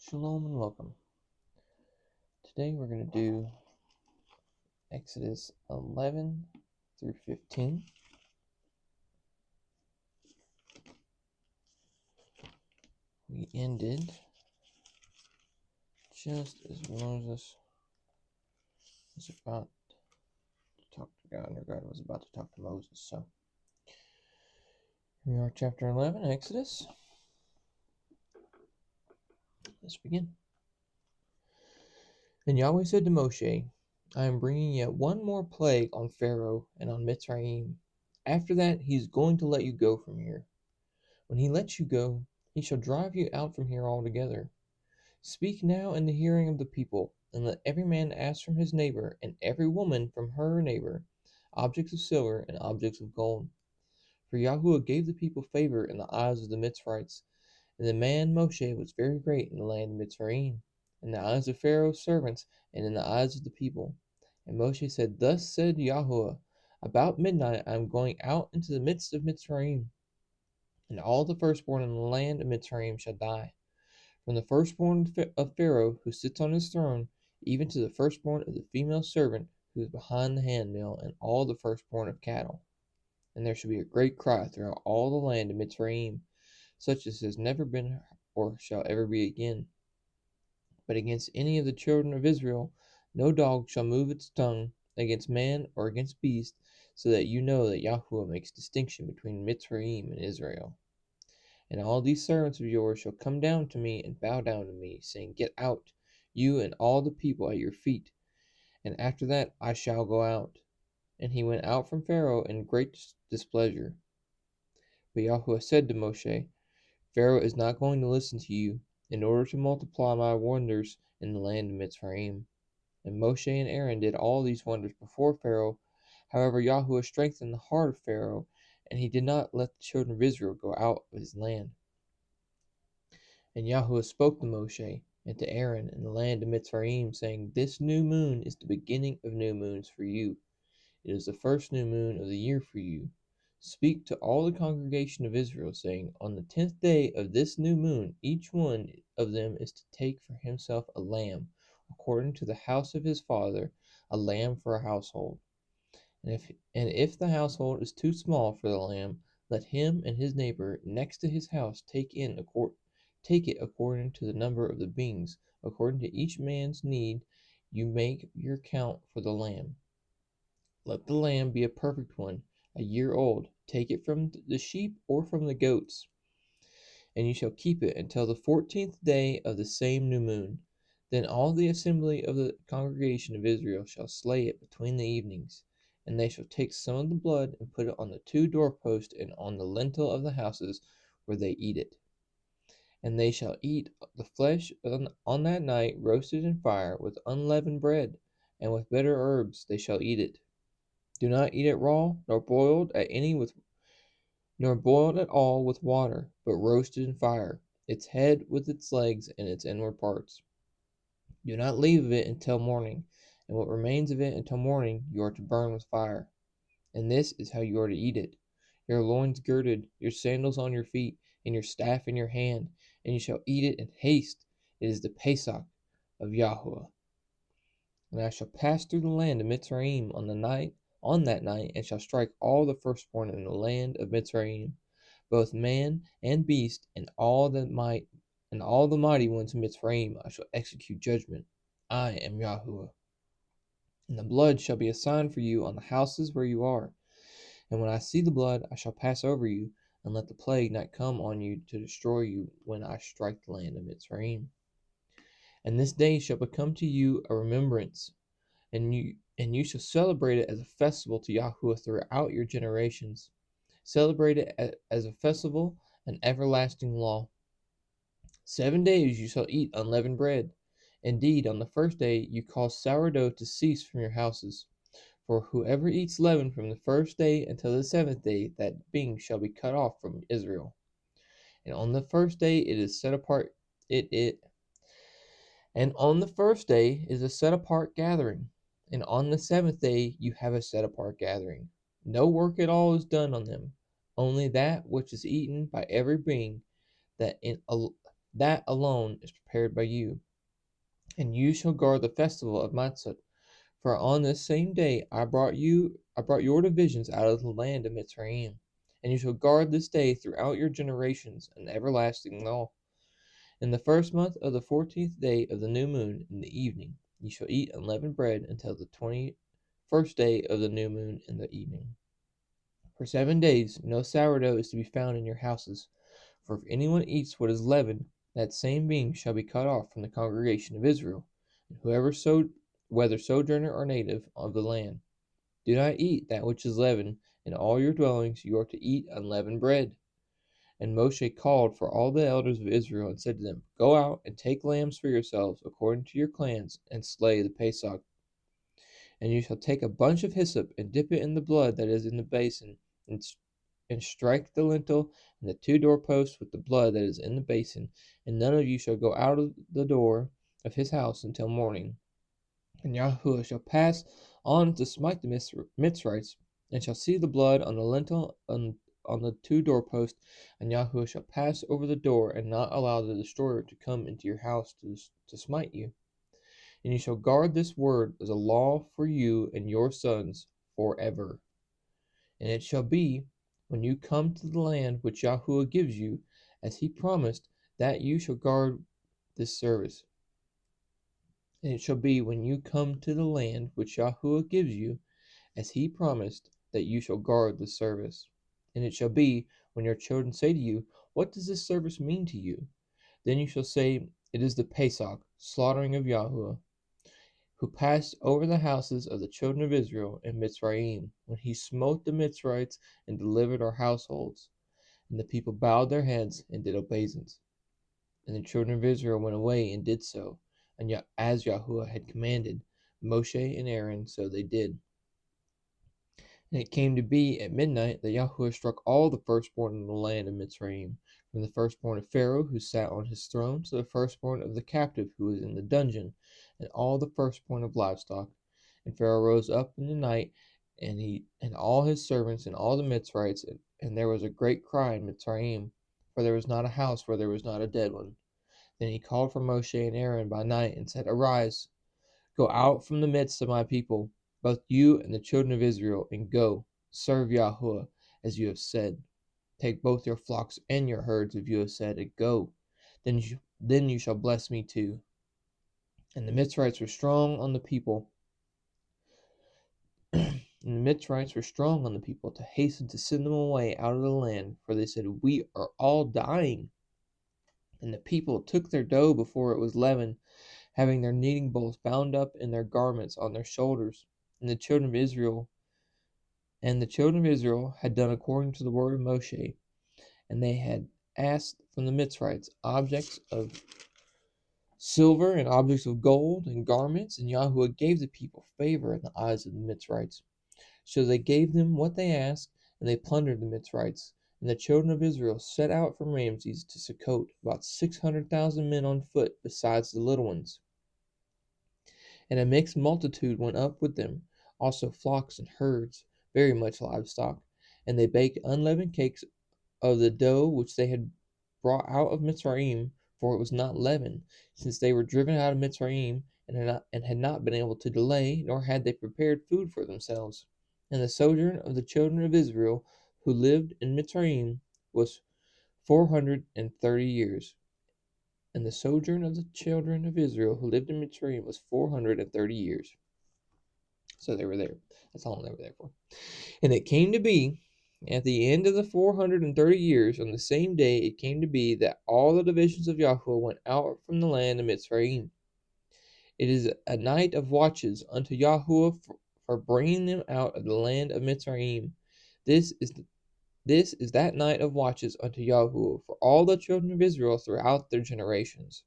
Shalom and welcome. Today we're going to do Exodus 11 through 15. We ended just as Moses was about to talk to God, or God was about to talk to Moses. So here we are, chapter 11, Exodus. Let's begin. And Yahweh said to Moshe, I am bringing yet one more plague on Pharaoh and on Mitsrites. After that, he is going to let you go from here. When he lets you go, he shall drive you out from here altogether. Speak now in the hearing of the people, and let every man ask from his neighbor, and every woman from her neighbor, objects of silver and objects of gold. For Yahuwah gave the people favor in the eyes of the Mitsrites, and the man Moshe was very great in the land of Mitzrayim, in the eyes of Pharaoh's servants, and in the eyes of the people. And Moshe said, Thus said Yahuwah, about midnight I am going out into the midst of Mitzrayim, and all the firstborn in the land of Mitzrayim shall die. From the firstborn of Pharaoh who sits on his throne, even to the firstborn of the female servant who is behind the handmill, and all the firstborn of cattle. And there shall be a great cry throughout all the land of Mitzrayim, such as has never been or shall ever be again. But against any of the children of Israel, no dog shall move its tongue against man or against beast, so that you know that Yahuwah makes distinction between Mitzrayim and Israel. And all these servants of yours shall come down to me and bow down to me, saying, Get out, you and all the people at your feet. And after that I shall go out. And he went out from Pharaoh in great displeasure. But Yahuwah said to Moshe, Pharaoh is not going to listen to you, in order to multiply my wonders in the land of Mitzrayim. And Moshe and Aaron did all these wonders before Pharaoh. However, Yahuwah strengthened the heart of Pharaoh, and he did not let the children of Israel go out of his land. And Yahuwah spoke to Moshe and to Aaron in the land of Mitzrayim, saying, This new moon is the beginning of new moons for you. It is the first new moon of the year for you. Speak to all the congregation of Israel, saying, On the 10th day of this new moon, each one of them is to take for himself a lamb, according to the house of his father, a lamb for a household. And if the household is too small for the lamb, let him and his neighbor next to his house take it according to the number of the beings, according to each man's need. You make your count for the lamb. Let the lamb be a perfect one, a year old. Take it from the sheep or from the goats, and you shall keep it until the 14th day of the same new moon. Then all the assembly of the congregation of Israel shall slay it between the evenings. And they shall take some of the blood and put it on the 2 doorposts and on the lintel of the houses where they eat it. And they shall eat the flesh on that night, roasted in fire, with unleavened bread, and with bitter herbs they shall eat it. Do not eat it raw, nor boiled at all with water, but roasted in fire, its head with its legs and its inward parts. Do not leave of it until morning, and what remains of it until morning you are to burn with fire. And this is how you are to eat it: your loins girded, your sandals on your feet, and your staff in your hand, and you shall eat it in haste. It is the Pesach of Yahuwah. And I shall pass through the land of Mitzrayim on that night, and shall strike all the firstborn in the land of Mitzrayim, both man and beast, and all the mighty ones of Mitzrayim I shall execute judgment. I am Yahuwah. And the blood shall be a sign for you on the houses where you are. And when I see the blood, I shall pass over you, and let the plague not come on you to destroy you when I strike the land of Mitzrayim. And this day shall become to you a remembrance, and you shall celebrate it as a festival to Yahuwah throughout your generations. Celebrate it as a festival, an everlasting law. 7 days you shall eat unleavened bread. Indeed, on the first day you cause sourdough to cease from your houses. For whoever eats leaven from the first day until the 7th day, that being shall be cut off from Israel. And on the first day it is set apart. And on the first day is a set apart gathering. And on the 7th day you have a set apart gathering. No work at all is done on them, only that which is eaten by every being that That alone is prepared by you. And you shall guard the festival of Matzot, for on this same day I brought your divisions out of the land of Mitzrayim. And you shall guard this day throughout your generations, an everlasting law. In the first month of the 14th day of the new moon in the evening, you shall eat unleavened bread until the 21st day of the new moon in the evening. For 7 days no sourdough is to be found in your houses, for if anyone eats what is leavened, that same being shall be cut off from the congregation of Israel, and whether sojourner or native of the land. Do not eat that which is leavened. In all your dwellings you are to eat unleavened bread. And Moshe called for all the elders of Israel and said to them, Go out and take lambs for yourselves according to your clans, and slay the Pesach. And you shall take a bunch of hyssop and dip it in the blood that is in the basin, and, and strike the lintel and the 2 doorposts with the blood that is in the basin, and none of you shall go out of the door of his house until morning. And YHWH shall pass on to smite the Mitsrites, and shall see the blood on the lintel on the 2 doorposts, and YHWH shall pass over the door, and not allow the destroyer to come into your house to smite you. And you shall guard this word as a law for you and your sons forever. And it shall be, when you come to the land which YHWH gives you, as he promised, that you shall guard this service. And it shall be, when you come to the land which YHWH gives you, as he promised, that you shall guard the service. And it shall be, when your children say to you, What does this service mean to you? Then you shall say, It is the Pesach, slaughtering of YHWH, who passed over the houses of the children of Israel in Mitsrayim, when he smote the Mitsrites and delivered our households. And the people bowed their heads and did obeisance. And the children of Israel went away and did so, and as YHWH had commanded Moshe and Aaron, so they did. And it came to be at midnight that YHWH struck all the firstborn in the land of Mitzrayim, from the firstborn of Pharaoh who sat on his throne to the firstborn of the captive who was in the dungeon, and all the firstborn of livestock. And Pharaoh rose up in the night, and he and all his servants and all the Mitsrites, and there was a great cry in Mitzrayim, for there was not a house where there was not a dead one. Then he called for Moshe and Aaron by night and said, Arise, go out from the midst of my people, both you and the children of Israel, and go, serve YHWH, as you have said. Take both your flocks and your herds, if you have said, and go. Then you shall bless me too. And the Mitsrites were strong on the people. And the Mitsrites were strong on the people to hasten to send them away out of the land, for they said, We are all dying. And the people took their dough before it was leavened, having their kneading bowls bound up in their garments on their shoulders. And the children of Israel had done according to the word of Moshe, and they had asked from the Mitsrites objects of silver and objects of gold and garments, and YHWH gave the people favor in the eyes of the Mitsrites. So they gave them what they asked, and they plundered the Mitsrites. And the children of Israel set out from Ramses to Sukkot, about 600,000 men on foot, besides the little ones. And a mixed multitude went up with them, also flocks and herds, very much livestock. And they baked unleavened cakes of the dough which they had brought out of Mitzrayim, for it was not leavened, since they were driven out of Mitzrayim, and had not been able to delay, nor had they prepared food for themselves. And the sojourn of the children of Israel who lived in Mitzrayim was 430 years. And the sojourn of the children of Israel who lived in Mitzrayim was 430 years. So they were there. That's how long they were there for. And it came to be, at the end of the 430 years, on the same day it came to be that all the divisions of YHWH went out from the land of Mitzrayim. It is a night of watches unto YHWH for bringing them out of the land of Mitzrayim. This is that night of watches unto YHWH for all the children of Israel throughout their generations.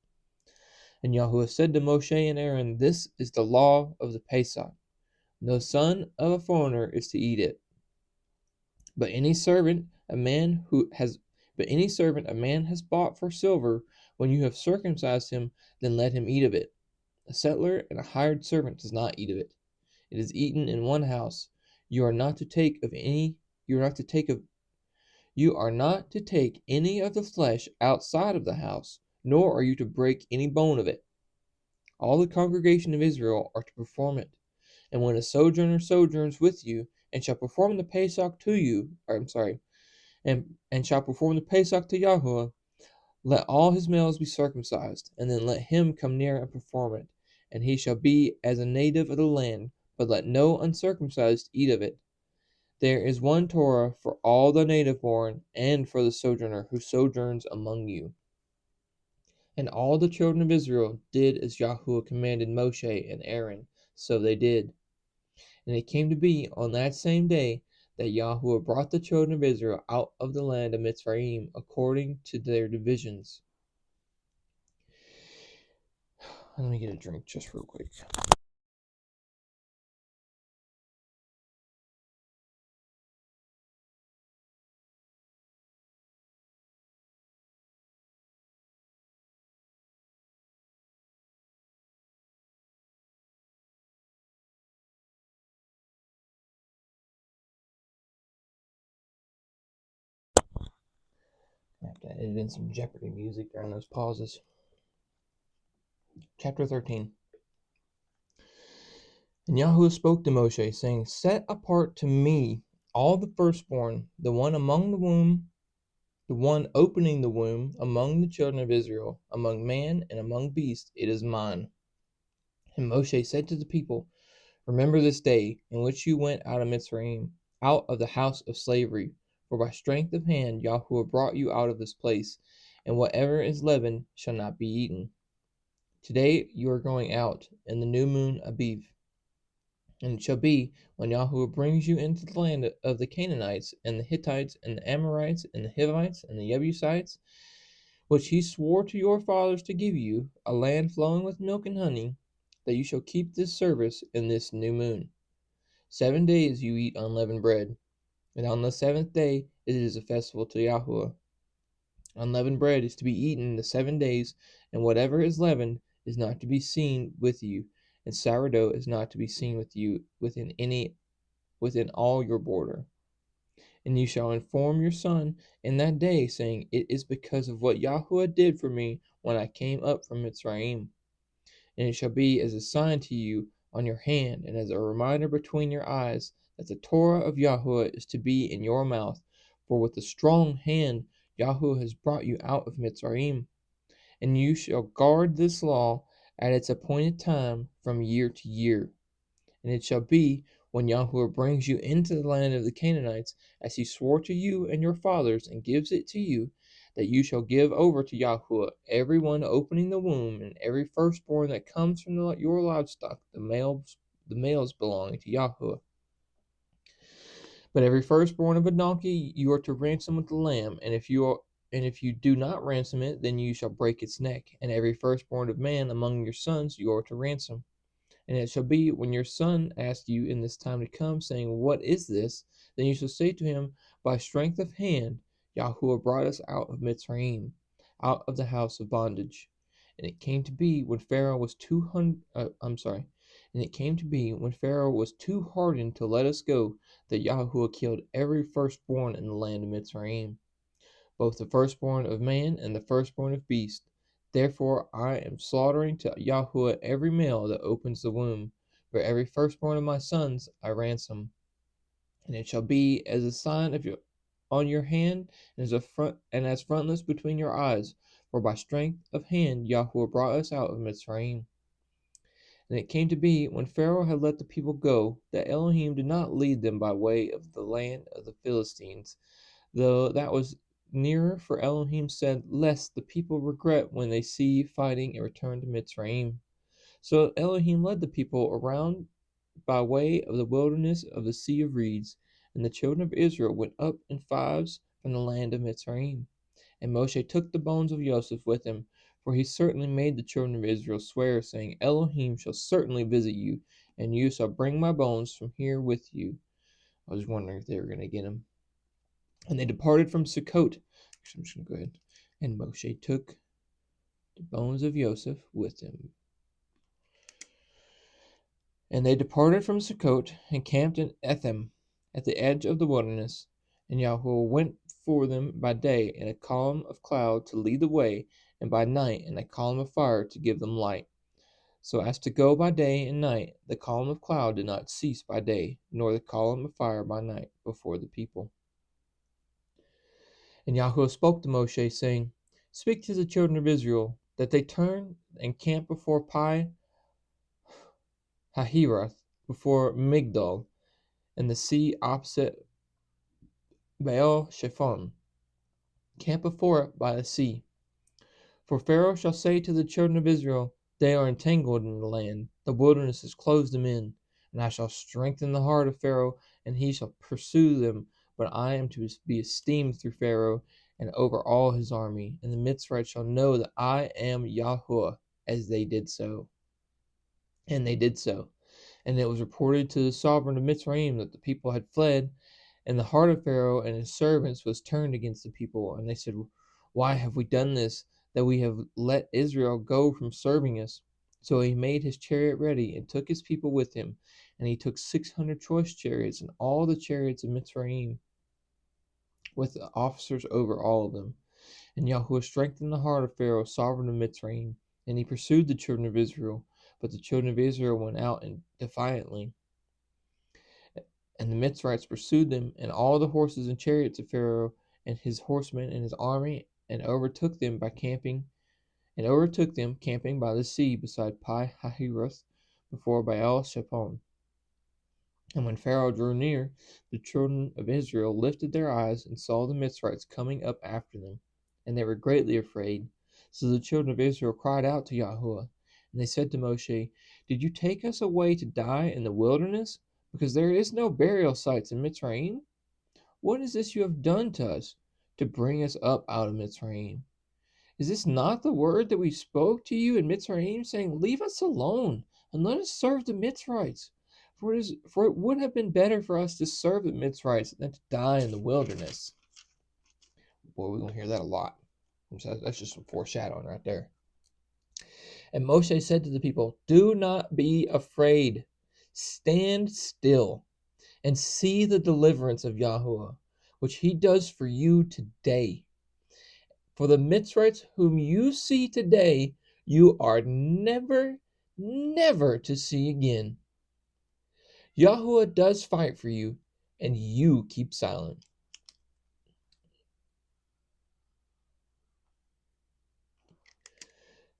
And YHWH said to Moshe and Aaron, This is the law of the Pesach. No son of a foreigner is to eat it. But any servant a man has bought for silver, when you have circumcised him, then let him eat of it. A settler and a hired servant does not eat of it. It is eaten in one house. You are not to take any of the flesh outside of the house, nor are you to break any bone of it. All the congregation of Israel are to perform it. And when a sojourner sojourns with you, and shall perform the Pesach to you, and shall perform the Pesach to Yahweh, let all his males be circumcised, and then let him come near and perform it. And he shall be as a native of the land, but let no uncircumcised eat of it. There is one Torah for all the native born, and for the sojourner who sojourns among you. And all the children of Israel did as Yahuwah commanded Moshe and Aaron, so they did. And it came to be on that same day that Yahuwah brought the children of Israel out of the land of Mitsrites according to their divisions. Let me get a drink just real quick. I have to edit in some Jeopardy music during those pauses. Chapter 13. And Yahuwah spoke to Moshe, saying, Set apart to me all the firstborn, the one opening the womb among the children of Israel, among man and among beast, it is mine. And Moshe said to the people, Remember this day in which you went out of Mitzrayim, out of the house of slavery. For by strength of hand Yahuwah brought you out of this place, and whatever is leavened shall not be eaten. Today you are going out in the new moon Abiv. And it shall be, when Yahuwah brings you into the land of the Canaanites, and the Hittites, and the Amorites, and the Hivites, and the Jebusites, which he swore to your fathers to give you, a land flowing with milk and honey, that you shall keep this service in this new moon. 7 days you eat unleavened bread, and on the seventh day it is a festival to Yahuwah. Unleavened bread is to be eaten the 7 days, and whatever is leavened is not to be seen with you, and sourdough is not to be seen with you within all your border. And you shall inform your son in that day, saying, It is because of what Yahuwah did for me when I came up from Mitzrayim. And it shall be as a sign to you on your hand, and as a reminder between your eyes, that the Torah of Yahuwah is to be in your mouth. For with a strong hand Yahuwah has brought you out of Mitzrayim. And you shall guard this law at its appointed time from year to year. And it shall be, when Yahuwah brings you into the land of the Canaanites, as he swore to you and your fathers, and gives it to you, that you shall give over to Yahuwah every one opening the womb, and every firstborn that comes from your livestock, the males belonging to Yahuwah. But every firstborn of a donkey you are to ransom with the lamb, and if you do not ransom it, then you shall break its neck. And every firstborn of man among your sons you are to ransom. And it shall be, when your son asks you in this time to come, saying, What is this? Then you shall say to him, By strength of hand Yahuwah brought us out of Mitzrayim, out of the house of bondage. And it came to be, when Pharaoh was And it came to be, when Pharaoh was too hardened to let us go, that Yahuwah killed every firstborn in the land of Mitzrayim, both the firstborn of man and the firstborn of beast. Therefore I am slaughtering to Yahuwah every male that opens the womb. For every firstborn of my sons I ransom. And it shall be as a sign on your hand, and as frontlets between your eyes. For by strength of hand Yahuwah brought us out of Mitzrayim. And it came to be, when Pharaoh had let the people go, that Elohim did not lead them by way of the land of the Philistines, though that was nearer, for Elohim said, Lest the people regret when they see fighting and return to Mitzrayim. So Elohim led the people around by way of the wilderness of the Sea of Reeds, and the children of Israel went up in fives from the land of Mitzrayim. And Moshe took the bones of Joseph with him, for he certainly made the children of Israel swear, saying, Elohim shall certainly visit you, and you shall bring my bones from here with you. I was wondering if they were going to get him. And they departed from Sukkot. Actually, I'm just going to go ahead. And Moshe took the bones of Joseph with him. And they departed from Sukkot and camped in Etham, at the edge of the wilderness. And Yahuwah went for them by day in a column of cloud to lead the way, and by night in a column of fire to give them light, so as to go by day and night. The column of cloud did not cease by day, nor the column of fire by night before the people. And Yahuwah spoke to Moshe, saying, Speak to the children of Israel, that they turn and camp before Pi Hahiroth, before Migdol, and the sea opposite Baal Shephon. Camp before it by the sea. For Pharaoh shall say to the children of Israel, They are entangled in the land, the wilderness has closed them in. And I shall strengthen the heart of Pharaoh, and he shall pursue them. But I am to be esteemed through Pharaoh, and over all his army. And the Mitsrites shall know that I am Yahuwah, as they did so. And they did so. And it was reported to the sovereign of Mitzrayim that the people had fled, and the heart of Pharaoh and his servants was turned against the people. And they said, Why have we done this, that we have let Israel go from serving us? So he made his chariot ready, and took his people with him. And he took 600 choice chariots, and all the chariots of Mitzrayim, with the officers over all of them. And Yahuwah strengthened the heart of Pharaoh, sovereign of Mitzrayim, and he pursued the children of Israel. But the children of Israel went out and defiantly. And the Mitsrites pursued them, and all the horses and chariots of Pharaoh, and his horsemen and his army, and overtook them camping by the sea beside Pi Hahiroth, before Baal Shephon. And when Pharaoh drew near, the children of Israel lifted their eyes and saw the Mitsrites coming up after them, and they were greatly afraid. So the children of Israel cried out to Yahuwah, and they said to Moshe, Did you take us away to die in the wilderness? Because there is no burial sites in Mitzrayim? What is this you have done to us, to bring us up out of Mitzrayim? Is this not the word that we spoke to you in Mitzrayim, saying, Leave us alone, and let us serve the Mitsrites? For it would have been better for us to serve the Mitsrites than to die in the wilderness. Boy, we're going to hear that a lot. That's just some foreshadowing right there. And Moshe said to the people, Do not be afraid. Stand still and see the deliverance of Yahuwah, which he does for you today. For the Mitsrites whom you see today, you are never, never to see again. Yahuwah does fight for you, and you keep silent.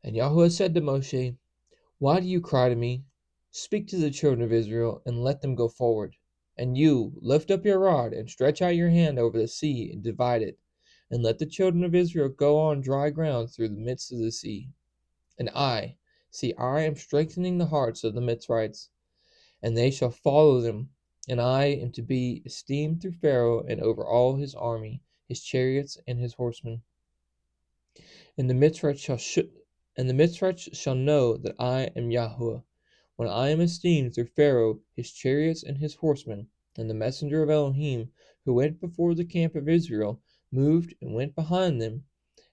And Yahuwah said to Moshe, Why do you cry to me? Speak to the children of Israel, and let them go forward. And you, lift up your rod, and stretch out your hand over the sea, and divide it. And let the children of Israel go on dry ground through the midst of the sea. And I am strengthening the hearts of the Mitsrites, and they shall follow them. And I am to be esteemed through Pharaoh, and over all his army, his chariots, and his horsemen. And the Mitsrites shall know that I am Yahuwah, when I am esteemed through Pharaoh, his chariots, and his horsemen. And the messenger of Elohim, who went before the camp of Israel, moved and went behind them,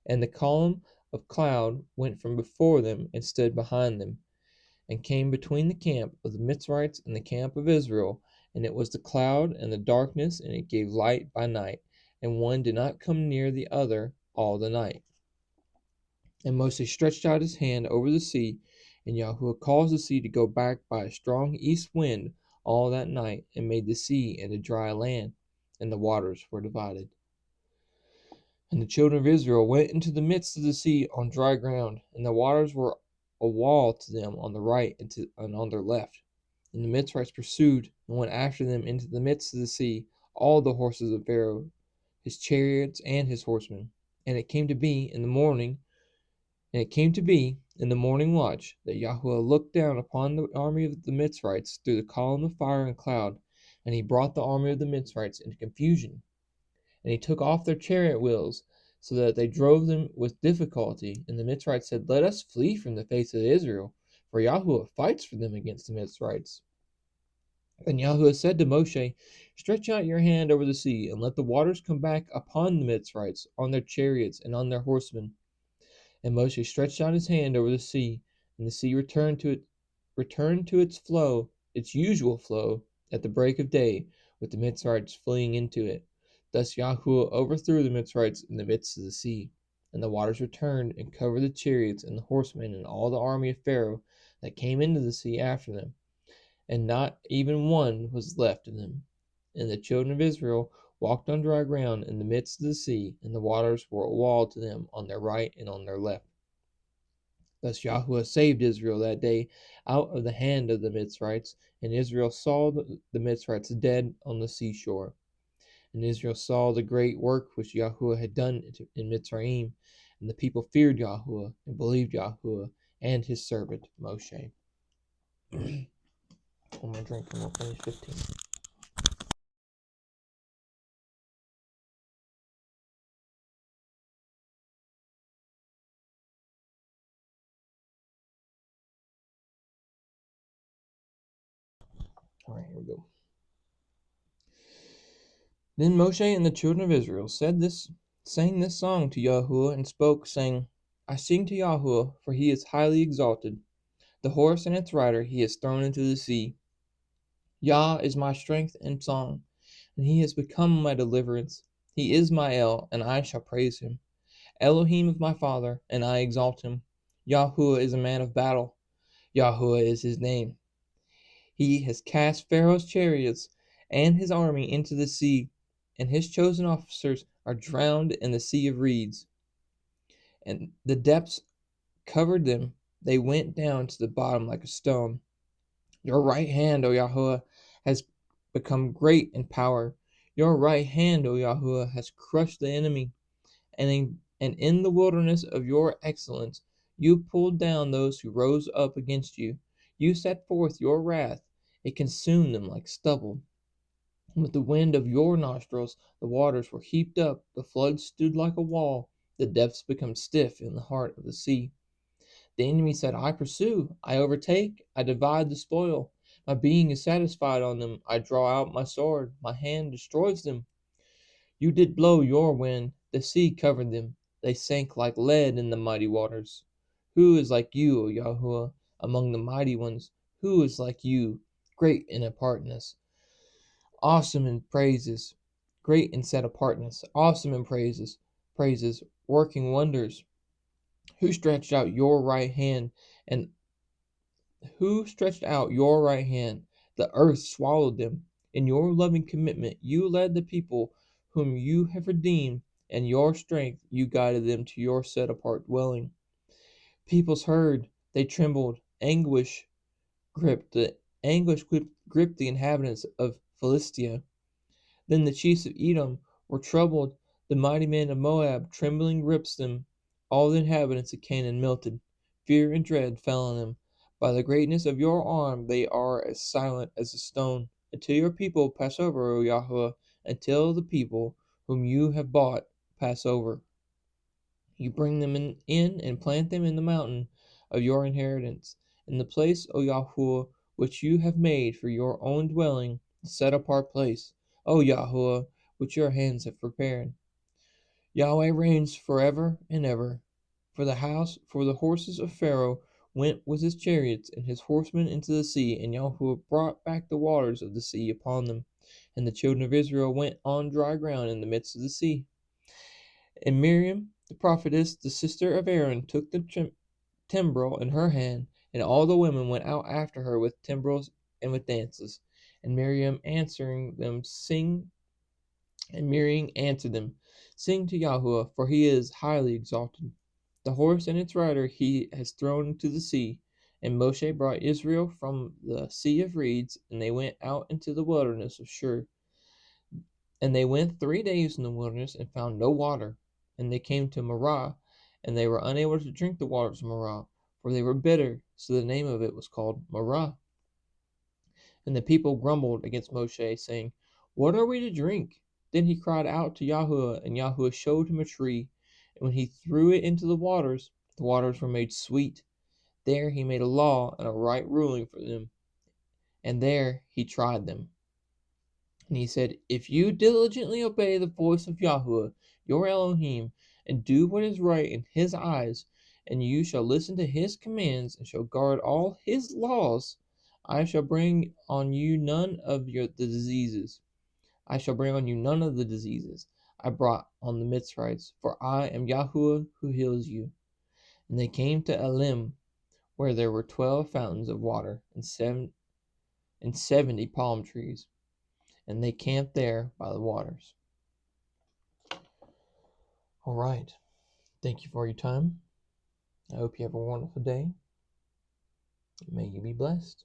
and the column of cloud went from before them and stood behind them, and came between the camp of the Mitsrites and the camp of Israel. And it was the cloud and the darkness, and it gave light by night, and one did not come near the other all the night. And Moses stretched out his hand over the sea, and Yahuwah caused the sea to go back by a strong east wind all that night, and made the sea into dry land, and the waters were divided. And the children of Israel went into the midst of the sea on dry ground, and the waters were a wall to them on the right and on their left. And the Mitsrites pursued and went after them into the midst of the sea, all the horses of Pharaoh, his chariots, and his horsemen. And it came to be in the morning watch that Yahuwah looked down upon the army of the Mitsrites through the column of fire and cloud, and he brought the army of the Mitsrites into confusion. And he took off their chariot wheels, so that they drove them with difficulty. And the Mitsrites said, Let us flee from the face of Israel, for Yahuwah fights for them against the Mitsrites. And Yahuwah said to Moshe, Stretch out your hand over the sea, and let the waters come back upon the Mitsrites, on their chariots, and on their horsemen. And Moshe stretched out his hand over the sea, and the sea returned to its usual flow, at the break of day, with the Mitsrites fleeing into it. Thus Yahuwah overthrew the Mitsrites in the midst of the sea. And the waters returned and covered the chariots and the horsemen and all the army of Pharaoh that came into the sea after them, and not even one was left of them. And the children of Israel walked on dry ground in the midst of the sea, and the waters were a wall to them on their right and on their left. Thus YHWH saved Israel that day out of the hand of the Mitsrites, and Israel saw the Mitsrites dead on the seashore. And Israel saw the great work which YHWH had done in Mitzrayim, and the people feared YHWH and believed YHWH and his servant Moshe. One more drink and we'll finish 15. All right, here we go. Then Moshe and the children of Israel sang this song to YHWH and spoke, saying, I sing to YHWH, for he is highly exalted. The horse and its rider he has thrown into the sea. Yah is my strength and song, and he has become my deliverance. He is my El, and I shall praise him. Elohim of my father, and I exalt him. YHWH is a man of battle. YHWH is his name. He has cast Pharaoh's chariots and his army into the sea, and his chosen officers are drowned in the sea of reeds. And the depths covered them. They went down to the bottom like a stone. Your right hand, O YHWH, has become great in power. Your right hand, O YHWH, has crushed the enemy. And in the wilderness of your excellence, you pulled down those who rose up against you. You set forth your wrath. It consumed them like stubble. And with the wind of your nostrils, the waters were heaped up. The flood stood like a wall. The depths become stiff in the heart of the sea. The enemy said, I pursue, I overtake, I divide the spoil. My being is satisfied on them. I draw out my sword. My hand destroys them. You did blow your wind. The sea covered them. They sank like lead in the mighty waters. Who is like you, O YHWH, among the mighty ones? Who is like you, great in apartness, awesome in praises, great in set apartness, awesome in praises, working wonders? Who stretched out your right hand and Who stretched out your right hand? The earth swallowed them. In your loving commitment, you led the people whom you have redeemed, and your strength you guided them to your set apart dwelling. Peoples heard, they trembled. Gripped the inhabitants of Philistia. Then the chiefs of Edom were troubled. The mighty men of Moab trembling gripped them. All the inhabitants of Canaan melted. Fear and dread fell on them. By the greatness of your arm they are as silent as a stone. Until your people pass over, O YHWH, until the people whom you have bought pass over. You bring them in and plant them in the mountain of your inheritance, in the place, O YHWH, which you have made for your own dwelling, the set apart place, O YHWH, which your hands have prepared. Yahweh reigns forever and ever. For the horses of Pharaoh went with his chariots and his horsemen into the sea, and YHWH brought back the waters of the sea upon them. And the children of Israel went on dry ground in the midst of the sea. And Miriam, the prophetess, the sister of Aaron, took the timbrel in her hand, and all the women went out after her with timbrels and with dances. And Miriam answered them, Sing to YHWH, for he is highly exalted. The horse and its rider he has thrown into the sea. And Moshe brought Israel from the sea of reeds, and they went out into the wilderness of Shur. And they went 3 days in the wilderness and found no water. And they came to Marah, and they were unable to drink the waters of Marah, for they were bitter, so the name of it was called Marah. And the people grumbled against Moshe, saying, What are we to drink? Then he cried out to YHWH, and YHWH showed him a tree. And when he threw it into the waters were made sweet. There he made a law and a right ruling for them, and there he tried them. And he said, If you diligently obey the voice of YHWH, your Elohim, and do what is right in his eyes, and you shall listen to his commands and shall guard all his laws, I shall bring on you none of the diseases. I brought on the Mitsrites, for I am Yahuwah who heals you. And they came to Elim, where there were 12 fountains of water and 70 palm trees, and they camped there by the waters. All right. Thank you for your time. I hope you have a wonderful day. May you be blessed.